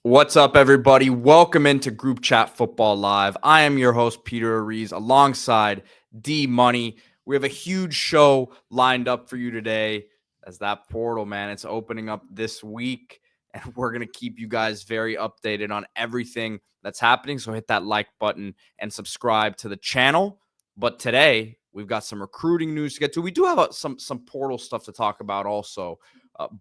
What's up, everybody? Welcome into Group Chat Football Live. I am your host, Peter Ariz, alongside D Money. We have a huge show lined up for you today as that portal, man, it's opening up this week, and we're going to keep you guys very updated on everything that's happening. So hit that like button and subscribe to the channel. But today, we've got some recruiting news to get to. We do have some portal stuff to talk about also,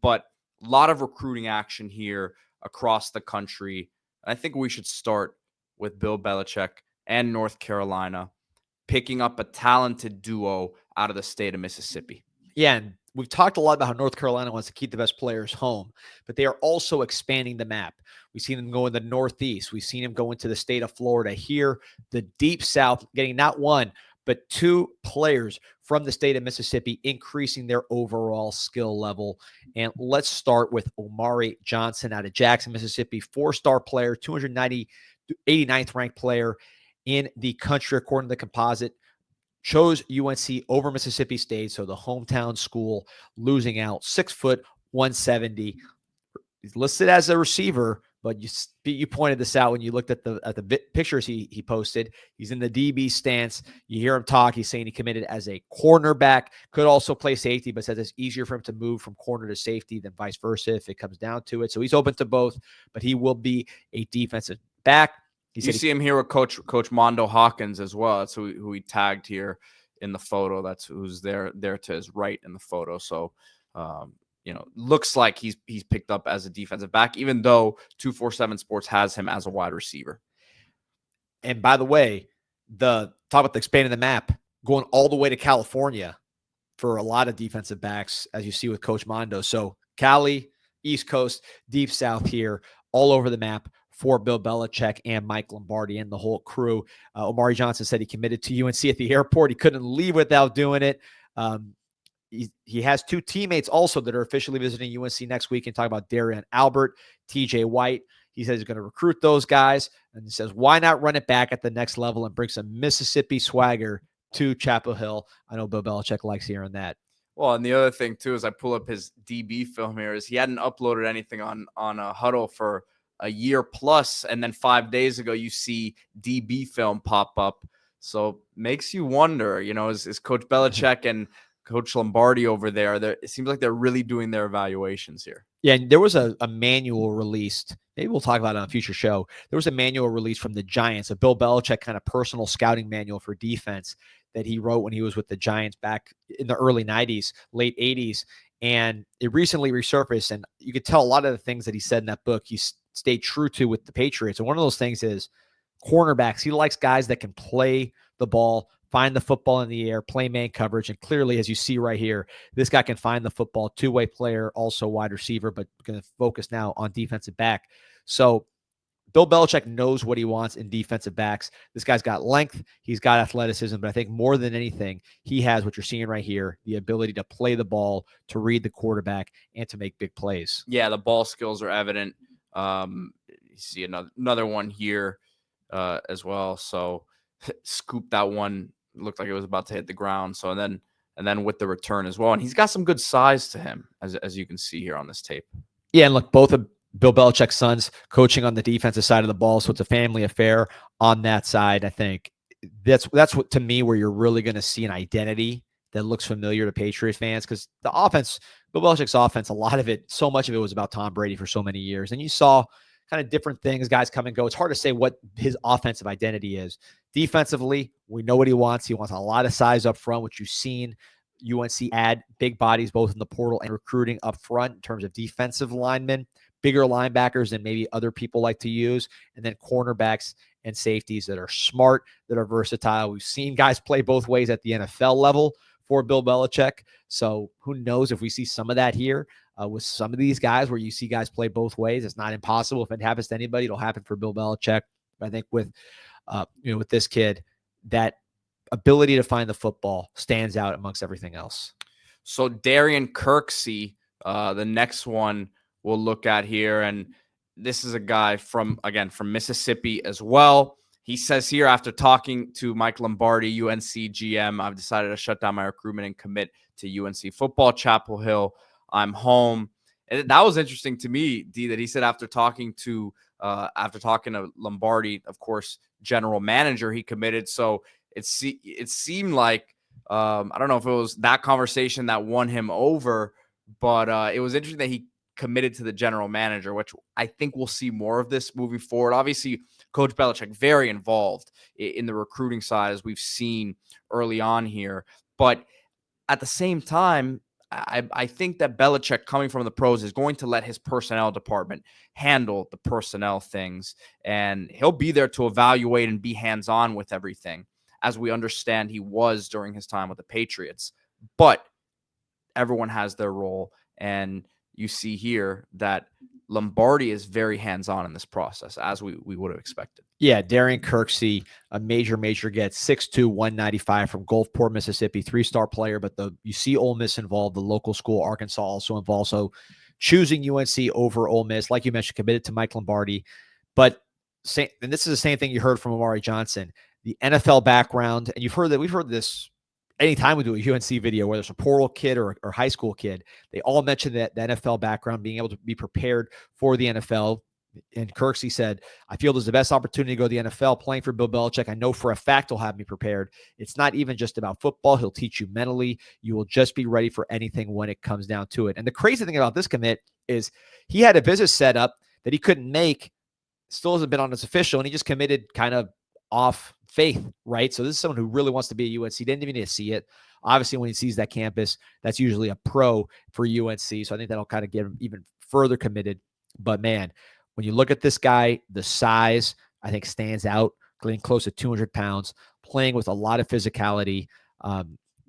but a lot of recruiting action here across the country. I think we should start with Bill Belichick and North Carolina picking up a talented duo out of the state of Mississippi. Yeah, and we've talked a lot about how North Carolina wants to keep the best players home, but they are also expanding the map. We've seen them go in the Northeast. We've seen them go into the state of Florida here, the Deep South, getting not one, but two players from the state of Mississippi, increasing their overall skill level. And let's start with Omari Johnson out of Jackson, Mississippi, four-star player, 89th ranked player in the country, according to the composite. Chose UNC over Mississippi State, so the hometown school, losing out. 6 foot, 170. He's listed as a receiver, but you pointed this out when you looked at the pictures he posted. He's in the DB stance. You hear him talk. He's saying he committed as a cornerback. Could also play safety, but says it's easier for him to move from corner to safety than vice versa if it comes down to it. So he's open to both, but he will be a defensive back. You see him here with Coach Mondo Hawkins as well. That's who he tagged here in the photo. That's who's there to his right in the photo. So, looks like he's picked up as a defensive back, even though 247 Sports has him as a wide receiver. And by the way, talk about the expanding the map, going all the way to California for a lot of defensive backs, as you see with Coach Mondo. So Cali, East Coast, Deep South here, all over the map for Bill Belichick and Mike Lombardi and the whole crew. Omari Johnson said he committed to UNC at the airport. He couldn't leave without doing it. He has two teammates also that are officially visiting UNC next week, and talk about Darrion Albert, TJ White. He says he's going to recruit those guys, and he says, why not run it back at the next level and bring some Mississippi swagger to Chapel Hill? I know Bill Belichick likes hearing that. Well, and the other thing, too, is I pull up his DB film here, is he hadn't uploaded anything on a Huddle for a year plus, and then 5 days ago you see DB film pop up. So makes you wonder, is Coach Belichick and Coach Lombardi over there, it seems like they're really doing their evaluations here. Yeah, and there was a manual released. Maybe we'll talk about it on a future show. There was a manual released from the Giants, a Bill Belichick kind of personal scouting manual for defense that he wrote when he was with the Giants back in the early 90s, late 80s. And it recently resurfaced, and you could tell a lot of the things that he said in that book he stayed true to with the Patriots. And one of those things is cornerbacks. He likes guys that can play the ball, find the football in the air, play man coverage. And clearly, as you see right here, this guy can find the football, two-way player, also wide receiver, but going to focus now on defensive back. So Bill Belichick knows what he wants in defensive backs. This guy's got length. He's got athleticism. But I think more than anything, he has what you're seeing right here, the ability to play the ball, to read the quarterback, and to make big plays. Yeah, the ball skills are evident. You see another one here as well. So scooped that one. Looked like it was about to hit the ground. So and then with the return as well. And he's got some good size to him, as you can see here on this tape. Yeah, and look, both of Bill Belichick's sons coaching on the defensive side of the ball, so it's a family affair on that side. I think that's what, to me, where you're really going to see an identity that looks familiar to Patriots fans, because the offense, Bill Belichick's offense, so much of it was about Tom Brady for so many years, and you saw kind of different things, guys come and go. It's hard to say what his offensive identity is. Defensively, we know what he wants. He wants a lot of size up front, which you've seen UNC add big bodies both in the portal and recruiting up front in terms of defensive linemen, bigger linebackers than maybe other people like to use, and then cornerbacks and safeties that are smart, that are versatile. We've seen guys play both ways at the NFL level for Bill Belichick. So who knows if we see some of that here with some of these guys, where you see guys play both ways. It's not impossible. If it happens to anybody, it'll happen for Bill Belichick. But I think with this kid, that ability to find the football stands out amongst everything else. So Darrion Kirksey, the next one we'll look at here, and this is a guy from Mississippi as well. He says here, after talking to Mike Lombardi, UNC GM, I've decided to shut down my recruitment and commit to UNC football, Chapel Hill. I'm home. And that was interesting to me, D, that he said after talking to Lombardi, of course, general manager, he committed. So it seemed like, I don't know if it was that conversation that won him over, but it was interesting that he committed to the general manager, which I think we'll see more of this moving forward. Obviously, Coach Belichick very involved in the recruiting side, as we've seen early on here. But at the same time, I think that Belichick, coming from the pros, is going to let his personnel department handle the personnel things, and he'll be there to evaluate and be hands-on with everything, as we understand he was during his time with the Patriots. But everyone has their role, and you see here that Lombardi is very hands-on in this process, as we would have expected. Yeah, Darrion Kirksey, a major get, 6'2", 195 from Gulfport, Mississippi, 3-star player. But you see Ole Miss involved, the local school, Arkansas, also involved. So choosing UNC over Ole Miss, like you mentioned, committed to Mike Lombardi. But and this is the same thing you heard from Amari Johnson, the NFL background, and we've heard this anytime we do a UNC video, whether it's a portal kid or high school kid, they all mention that the NFL background, being able to be prepared for the NFL. And Kirksey said, I feel there's the best opportunity to go to the NFL playing for Bill Belichick. I know for a fact he'll have me prepared. It's not even just about football. He'll teach you mentally. You will just be ready for anything when it comes down to it. And the crazy thing about this commit is he had a business set up that he couldn't make, still hasn't been on his official, and he just committed kind of off faith, right? So this is someone who really wants to be at UNC. Didn't even need to see it. Obviously, when he sees that campus, that's usually a pro for UNC. So I think that'll kind of get him even further committed. But man, when you look at this guy, the size, I think, stands out, getting close to 200 pounds, playing with a lot of physicality.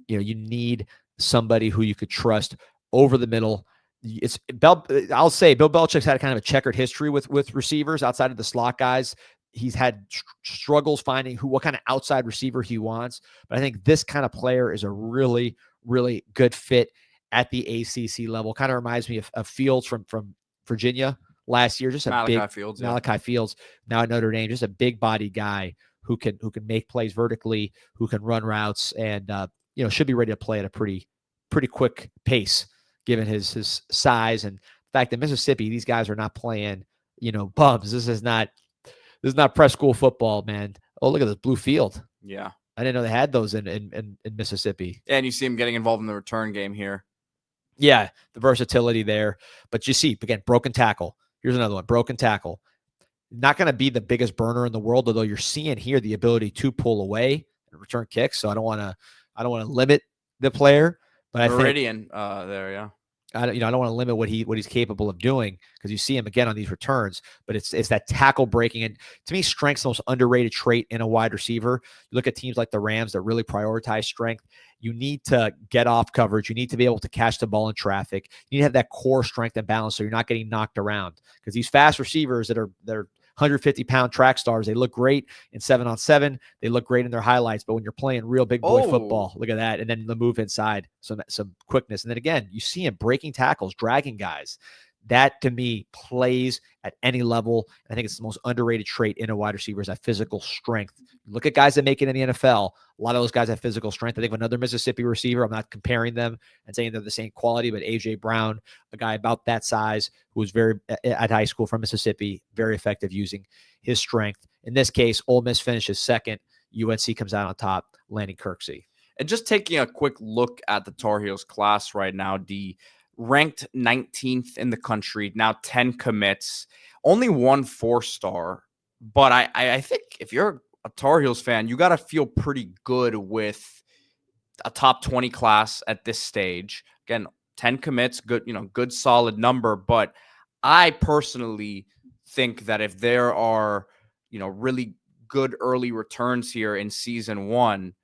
You need somebody who you could trust over the middle. I'll say Bill Belichick's had kind of a checkered history with receivers outside of the slot guys. He's had struggles finding what kind of outside receiver he wants. But I think this kind of player is a really, really good fit at the ACC level. Kind of reminds me of Fields from Virginia last year. Just a Malachi Fields, now at Notre Dame, just a big body guy who can make plays vertically, who can run routes, and should be ready to play at a pretty quick pace given his size and the fact that Mississippi, these guys are not playing bums. This is not prep school football, man. Oh, look at this blue field. Yeah, I didn't know they had those in Mississippi. And you see him getting involved in the return game here. Yeah, the versatility there. But you see, again, broken tackle. Here's another one, broken tackle. Not going to be the biggest burner in the world, although you're seeing here the ability to pull away and return kicks. So I don't want to limit the player, but Meridian there, yeah. I don't want to limit what he's capable of doing, because you see him again on these returns, but it's that tackle breaking. And to me, strength's the most underrated trait in a wide receiver. You look at teams like the Rams that really prioritize strength. You need to get off coverage. You need to be able to catch the ball in traffic. You need to have that core strength and balance so you're not getting knocked around, because these fast receivers that are 150-pound track stars, they look great in 7-on-7. They look great in their highlights, but when you're playing real big boy football, look at that. And then the move inside, some quickness. And then again, you see him breaking tackles, dragging guys. That, to me, plays at any level. I think it's the most underrated trait in a wide receiver, is that physical strength. Look at guys that make it in the NFL. A lot of those guys have physical strength. I think of another Mississippi receiver, I'm not comparing them and saying they're the same quality, but A.J. Brown, a guy about that size who was at high school from Mississippi, very effective using his strength. In this case, Ole Miss finishes second. UNC comes out on top, landing Kirksey. And just taking a quick look at the Tar Heels class right now, D, ranked 19th in the country, now 10 commits, only one 4-star. But I think if you're a Tar Heels fan, you got to feel pretty good with a top 20 class at this stage. Again, 10 commits, good solid number. But I personally think that if there are, really good early returns here in season one,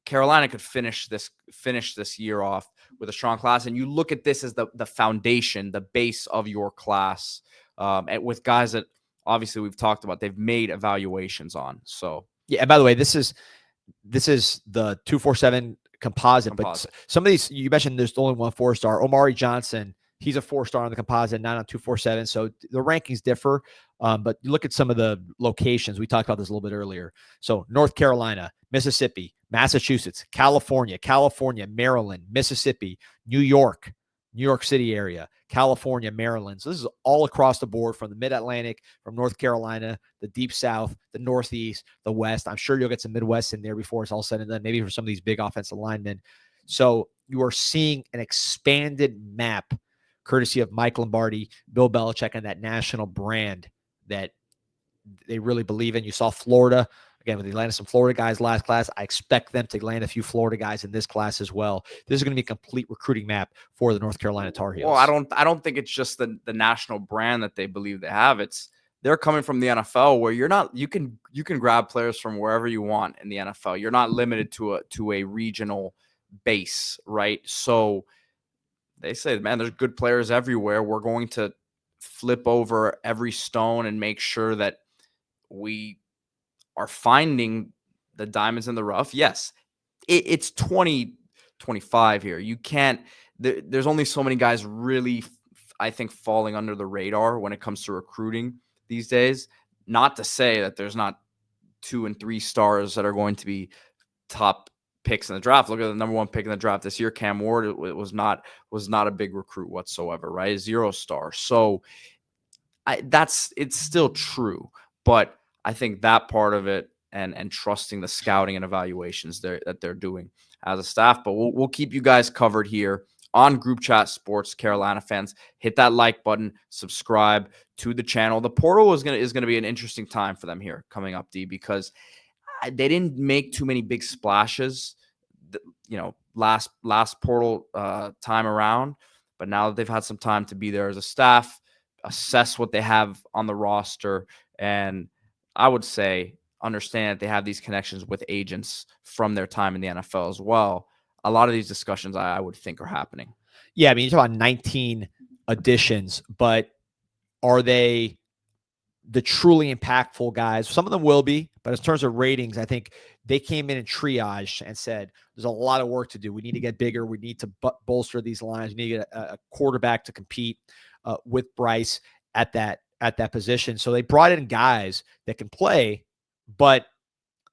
Carolina could finish this year off with a strong class. And you look at this as the foundation, the base of your class, and with guys that obviously we've talked about, they've made evaluations on. So yeah. And by the way, this is the 247 composite. But some of these, you mentioned there's only one 4-star. Omari Johnson, he's a 4-star on the composite, not on 247. So the rankings differ. But you look at some of the locations. We talked about this a little bit earlier. So North Carolina, Mississippi, Massachusetts, California, Maryland, Mississippi, New York, New York City area, California, Maryland. So this is all across the board, from the Mid-Atlantic, from North Carolina, the Deep South, the Northeast, the West. I'm sure you'll get some Midwest in there before it's all said and done, maybe for some of these big offensive linemen. So you are seeing an expanded map, courtesy of Mike Lombardi, Bill Belichick, and that national brand that they really believe in. You saw Florida. Again, when they landed some Florida guys last class, I expect them to land a few Florida guys in this class as well. This is going to be a complete recruiting map for the North Carolina Tar Heels. Well, I don't think it's just the national brand that they believe they have. They're coming from the NFL, where you can grab players from wherever you want in the NFL. You're not limited to a regional base, right? So they say, man, there's good players everywhere. We're going to flip over every stone and make sure that we are finding the diamonds in the rough. Yes, it's 2025 here. You can't, there's only so many guys really, I think, falling under the radar when it comes to recruiting these days. Not to say that there's not 2 and 3 stars that are going to be top picks in the draft. Look at the number 1 pick in the draft this year, Cam Ward. It was not a big recruit whatsoever, right? 0 star. So it's still true, but I think that part of it, and trusting the scouting and evaluations that they're doing as a staff. But we'll keep you guys covered here on Group Chat Sports. Carolina fans, hit that like button, subscribe to the channel. The portal is gonna be an interesting time for them here coming up, D, because they didn't make too many big splashes, last portal time around. But now that they've had some time to be there as a staff, assess what they have on the roster, and I would say understand that they have these connections with agents from their time in the NFL as well. A lot of these discussions I would think are happening. Yeah, I mean, you talk about 19 additions, but are they the truly impactful guys? Some of them will be, but in terms of ratings, I think they came in and triaged and said, there's a lot of work to do. We need to get bigger. We need to bolster these lines. We need to get a quarterback to compete with Bryce at that position. So they brought in guys that can play, but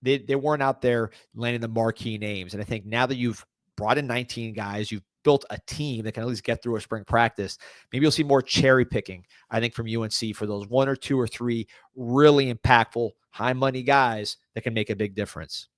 they weren't out there landing the marquee names. And I think now that you've brought in 19 guys, you've built a team that can at least get through a spring practice. Maybe you'll see more cherry picking, I think, from UNC for those 1 or 2 or 3 really impactful, high money guys that can make a big difference.